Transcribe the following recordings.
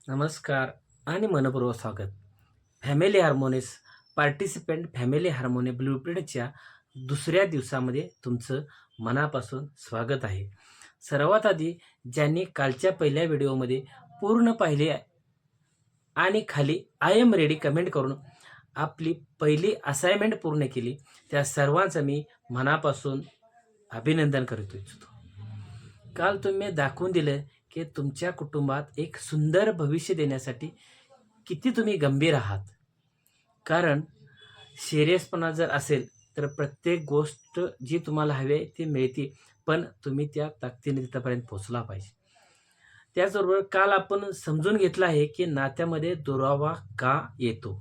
नमस्कार आणि मनपूर्वक स्वागत. फॅमिली हार्मोनिस पार्टिसिपंट फॅमिली हार्मोनी ब्लूप्रिंटच्या दुसऱ्या दिवसामध्ये तुमचं मनापासून स्वागत आहे. सर्वात आधी ज्यांनी कालच्या पहिल्या व्हिडिओमध्ये पूर्ण पाहिले आणि खाली आय एम रेडी कमेंट करून आपली पहिली असाइनमेंट पूर्ण केली, त्या सर्वांचं मी मनापासून अभिनंदन करतो इच्छितो. काल तुम्ही दाखवून दिलं की तुमच्या कुटुंबात एक सुंदर भविष्य देण्यासाठी किती तुम्ही गंभीर आहात. कारण सिरियसपणा जर असेल तर प्रत्येक गोष्ट जी तुम्हाला हवी आहे ती मिळते, पण तुम्ही त्या ताकदीने तिथपर्यंत पोहोचला पाहिजे. त्याचबरोबर काल आपण समजून घेतलं आहे की नात्यामध्ये दुरावा का येतो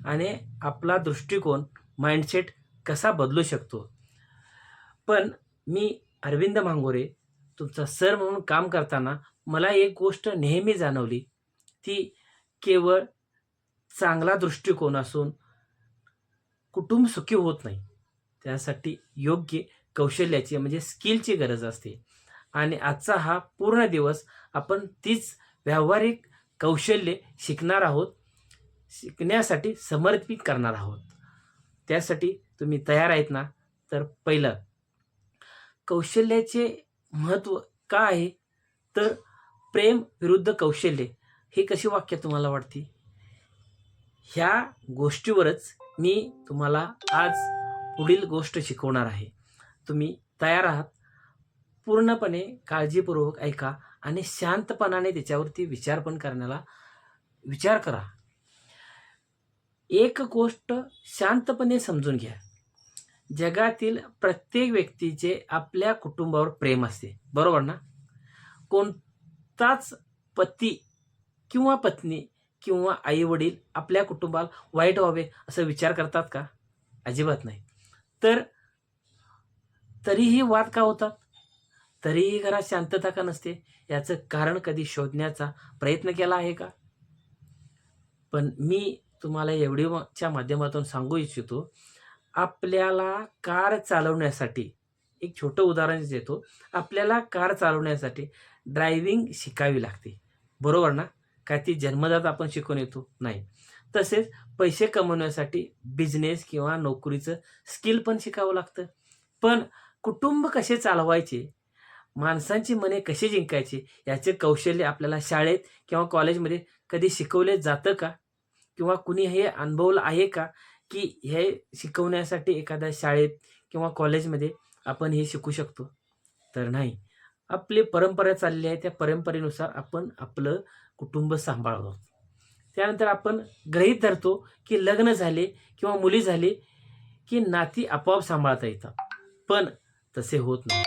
आणि आपला दृष्टिकोन माइंडसेट कसा बदलू शकतो. पण मी अरविंद मांगोरे तुमचा सर म्हणून काम करताना मला एक गोष्ट नेहमी जाणवली, ती केवळ चांगला दृष्टिकोन असून कुटुंब सुखी होत नाही. त्यासाठी योग्य कौशल्याची म्हणजे स्किलची गरज असते. आणि आजचा हा पूर्ण दिवस आपण तीच व्यावहारिक कौशल्ये शिकणार आहोत, शिकण्यासाठी समर्पित करणार आहोत. त्यासाठी तुम्ही तयार आहेत ना? तर पहिलं कौशल्याचे महत्त्व का आहे, तर प्रेम विरुद्ध कौशल्य ही कशी वाक्य तुम्हाला वाटते? ह्या गोष्टीवरच मी तुम्हाला आज पुढील गोष्ट शिकवणार आहे. तुम्ही तयार आहात? पूर्णपणे काळजीपूर्वक ऐका आणि शांतपणाने त्याच्यावरती विचार पण करण्याला विचार करा. एक गोष्ट शांतपणे समजून घ्या. जगातील प्रत्येक व्यक्तीचे आपल्या कुटुंबावर प्रेम असते, बरोबर ना? कोणताच पती किंवा पत्नी किंवा आई वडील आपल्या कुटुंबाला वाईट व्हावे असं विचार करतात का? अजिबात नाही. तर तरीही वाद का होतात? तरीही घरात शांतता का नसते? याचं कारण कधी शोधण्याचा प्रयत्न केला आहे का? पण मी तुम्हाला एवढीच्या माध्यमातून सांगू इच्छितो, आपल्याला कार चालवण्यासाठी एक छोटं उदाहरण देतो. आपल्याला कार चालवण्यासाठी ड्रायव्हिंग शिकावी लागते, बरोबर ना? काय ती जन्मजात आपण शिकून येतो? नाही. तसेच पैसे कमवण्यासाठी बिझनेस किंवा नोकरीचं स्किल पण शिकावं लागतं. पण कुटुंब कसे चालवायचे, माणसांची मने कशी जिंकायची याचे कौशल्य आपल्याला शाळेत किंवा कॉलेजमध्ये कधी शिकवले जातं का? किंवा कुणी हे अनुभवलं आहे का, की हे शिकवण्यासाठी एखाद्या शाळेत किंवा कॉलेजमध्ये आपण हे शिकू शकतो? तर नाही. आपली परंपरा चालली आहे, त्या परंपरेनुसार आपण आपलं कुटुंब सांभाळतो. त्यानंतर आपण गृहीत धरतो, की लग्न झाले किंवा मुली झाली, की नाती आपोआप सांभाळता येतात. पण तसे होत नाही.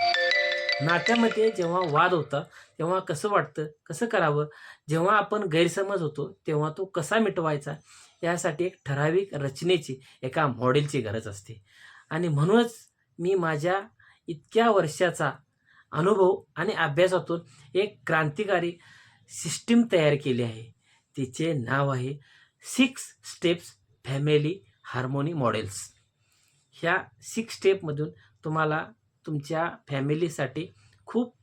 नात्यामध्ये जेव्हा वाद होता, तेव्हा कसं वाटतं, कसं करावं? जेव्हा आपण गैरसमज होतो, तेव्हा तो कसा मिटवायचा? यासाठी एक ठराविक रचनेची, एका मॉडेलची गरज असते. आणि म्हणूनच मी माझ्या इतक्या वर्षाचा अनुभव आणि अभ्यासातून एक क्रांतिकारी सिस्टीम तयार केली आहे. तिचे नाव आहे 6 स्टेप्स फॅमिली हार्मोनी मॉडेल्स. ह्या 6 स्टेपमधून तुम्हाला तुमच्या फॅमिलीसाठी खूप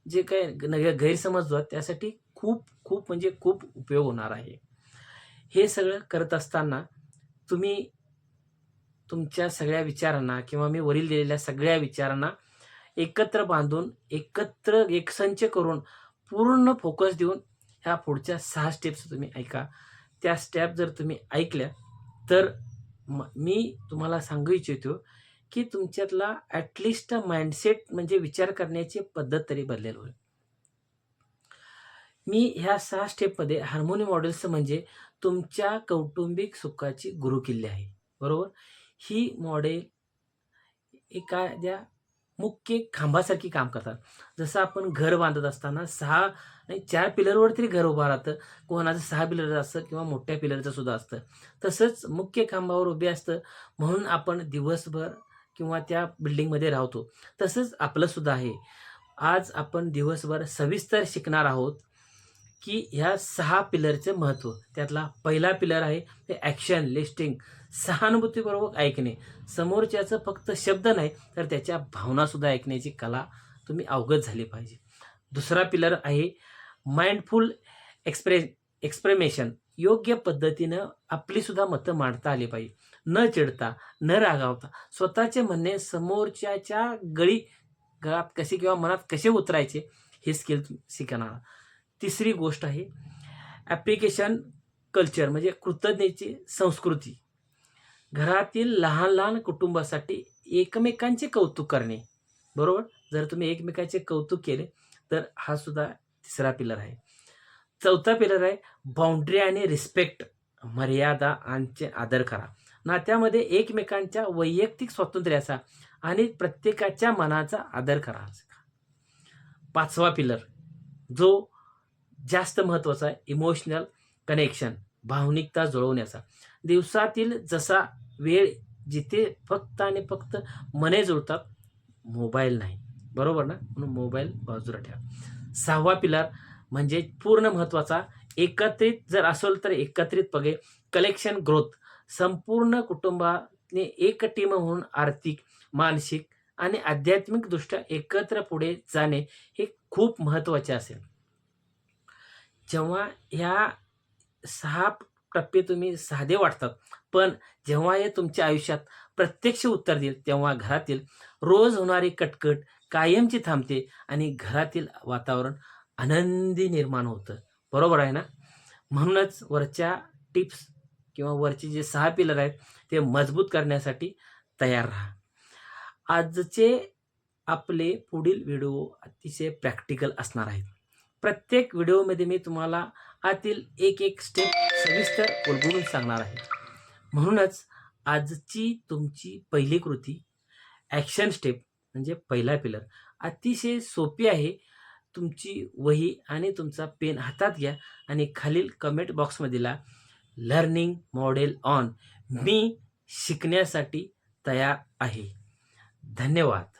जे काही गैरसमज होतात त्यासाठी खूप खूप म्हणजे खूप उपयोग होणार आहे. हे सगळं करत असताना तुम्ही तुमच्या सगळ्या विचारांना किंवा मी वरील दिलेल्या सगळ्या विचारांना एकत्र बांधून, एकत्र एकसंच करून, पूर्ण फोकस देऊन ह्या पुढच्या 6 स्टेप्स तुम्ही ऐका. त्या स्टेप जर तुम्ही ऐकल्या तर मी तुम्हाला सांगू इच्छितो, की तुमच्यातला ॲटलिस्ट माइंडसेट म्हणजे विचार करण्याची पद्धत तरी बदलेल होईल. मी ह्या 6 स्टेपमध्ये हार्मोनी मॉडेल्स म्हणजे तुमच्या कौटुंबिक सुखाची गुरुकिल्ली आहे, बरोबर? ही मॉडेल एखाद्या मुख्य खांबासारखी काम करतात. जसं आपण घर बांधत असताना 6 नाही 4 पिलरवर तरी घर उभं राहतं. कोणाचं 6 पिलरचं असतं किंवा मोठ्या पिलरचं सुद्धा असतं. तसंच मुख्य खांबावर उभे असतं म्हणून आपण दिवसभर किंवा त्या बिल्डिंगमध्ये राहतो. तसंच आपलं सुद्धा आहे. आज आपण दिवसभर सविस्तर शिकणार आहोत, की ह्या 6 पिलरचं महत्त्व. त्यातला पहिला पिलर आहे ते ॲक्शन लिस्टिंग, सहानुभूतीपूर्वक ऐकणे. समोरच्याचं फक्त शब्द नाही तर त्याच्या भावनासुद्धा ऐकण्याची कला तुम्ही अवगत झाली पाहिजे. दुसरा पिलर आहे माइंडफुल एक्सप्रेमेशन योग्य पद्धतीनं आपली सुद्धा मतं मांडता आली पाहिजे. न चिडता, न रागावता स्वतःचे म्हणणे समोरच्याच्या गळात कसे किंवा मनात कसे उतरायचे हे स्किल शिकणार. तिसरी गोष्ट आहे ॲप्लिकेशन कल्चर म्हणजे कृतज्ञतेची संस्कृती. घरातील लहान लहान कुटुंबासाठी एकमेकांचे कौतुक करणे. बरोबर, जर तुम्ही एकमेकांचे कौतुक केले तर हा सुद्धा तिसरा पिलर आहे. चौथा पिलर आहे बाउंड्री आणि रिस्पेक्ट, मर्यादा आणि आदर करा. नात्यामध्ये एकमेकांच्या वैयक्तिक स्वातंत्र्याचा आणि प्रत्येकाच्या मनाचा आदर करा. पाचवा पिलर जो जास्त महत्त्वाचा आहे इमोशनल कनेक्शन, भावनिकता जुळवण्याचा. दिवसातील जसा वेळ जिथे फक्त आणि फक्त मने जुळतात, मोबाईल नाही. बरोबर ना, म्हणून मोबाईल बाजूला ठेवा. सहावा पिलर म्हणजे पूर्ण महत्त्वाचा, एकत्रित जर असेल तर एकत्रितपणे कलेक्शन ग्रोथ. संपूर्ण कुटुंबाने एक टीम म्हणून आर्थिक, मानसिक आणि आध्यात्मिकदृष्ट्या एकत्र पुढे जाणे हे खूप महत्त्वाचे असेल. जेव्हा ह्या 6 टप्पे तुम्ही साधे वाटतात, पण जेव्हा हे तुमच्या आयुष्यात प्रत्यक्ष उत्तर देईल तेव्हा घरातील रोज होणारी कटकट कायमची थांबते आणि घरातील वातावरण आनंदी निर्माण होतं. बरोबर आहे ना? म्हणूनच वरच्या टिप्स किंवा वरचे जे 6 पिलर आहेत ते मजबूत करण्यासाठी तयार राहा. आजचे आपले पुढील व्हिडिओ अतिशय प्रॅक्टिकल असणार आहेत. प्रत्येक व्हिडिओमध्ये मी तुम्हाला आतील एक स्टेप सविस्तर उलगडून सांगणार आहे. म्हणूनच आजची तुमची पहिली कृती ॲक्शन स्टेप म्हणजे पहिला पिलर अतिशय सोपी आहे. तुमची वही आणि तुमचा पेन हातात घ्या आणि खालील कमेंट बॉक्समध्ये लिहा लर्निंग मॉडेल ऑन. मी शिकण्यासाठी तयार आहे. धन्यवाद.